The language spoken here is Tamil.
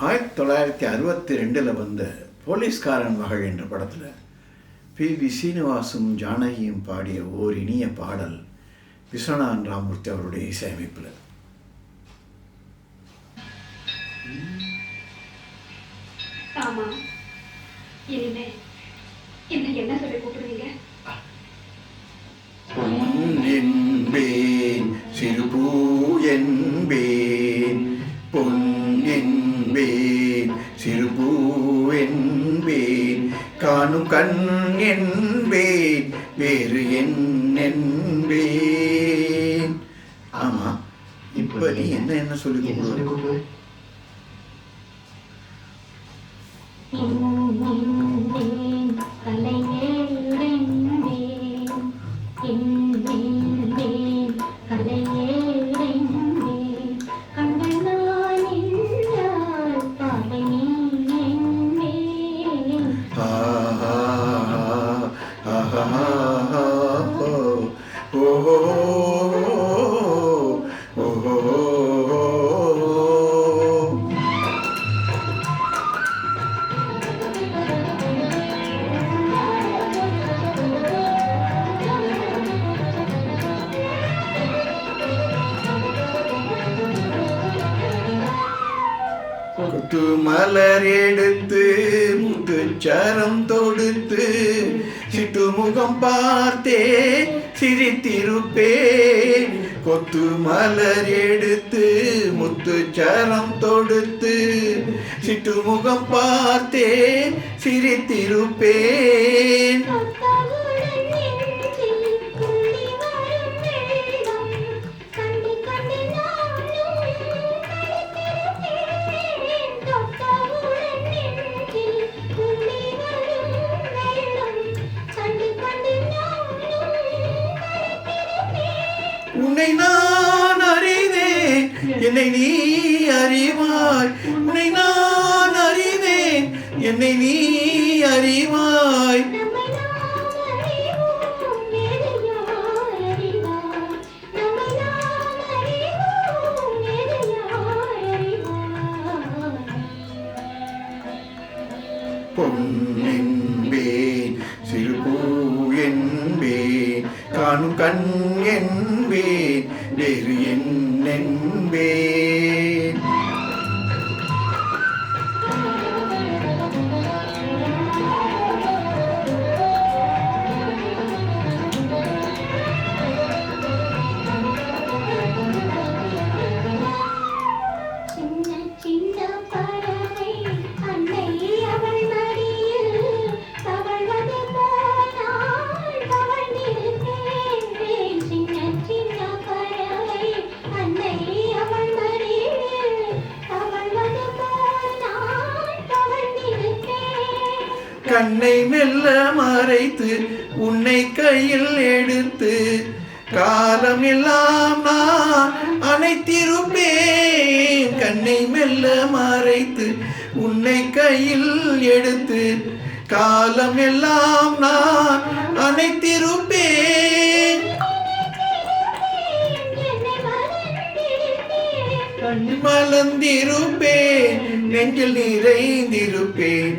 1962 வந்த போலீஸ்காரன் மகள் என்ற படத்தில் பி சீனிவாசும் ஜானகியும் பாடிய ஓர் இனிய பாடல் விஸ்வநாதன் ராமூர்த்தி அவருடைய இசையமைப்பில். பொன்னென்பேன் சிறுபூ என்பேன், பொன்னென்பேன் சிறுபூ என்பேன், காணும் கண் என்பேன், வேறு என்பேன். ஆமா, இப்ப நீ என்ன சொல்லி கொடுக்குற? கொத்து மலர் எடுத்து முத்துச்சரம் தொடுத்து சிட்டு முகம் பார்த்தே சிரித்திருப்பேன். கொத்து மலர் எடுத்து முத்துச்சரம் தொடுத்து சிட்டு முகம் பார்த்தே சிரித்திருப்பேன். உன்னை நான் அறிவேன், என்னை நீ அறிவாய். உன்னை நான் அறிவேன், என்னை நீ அறிவாய். பொன்னென்பேன் சிறுபூ என்பேன், காணும் கண் என்பேன், வேறு என்பேன். கண்ணை மெல்ல மறைத்து உன்னை கையில் எடுத்து காலம் எல்லாம் நான் அணைத்திருப்பேன். கண்ணை மெல்ல மறைத்து உன்னை கையில் எடுத்து காலம் எல்லாம் நான் அணைத்திருப்பேன். மலர்ந்திருப்பேன், நெஞ்சில் நிறைந்திருப்பேன்.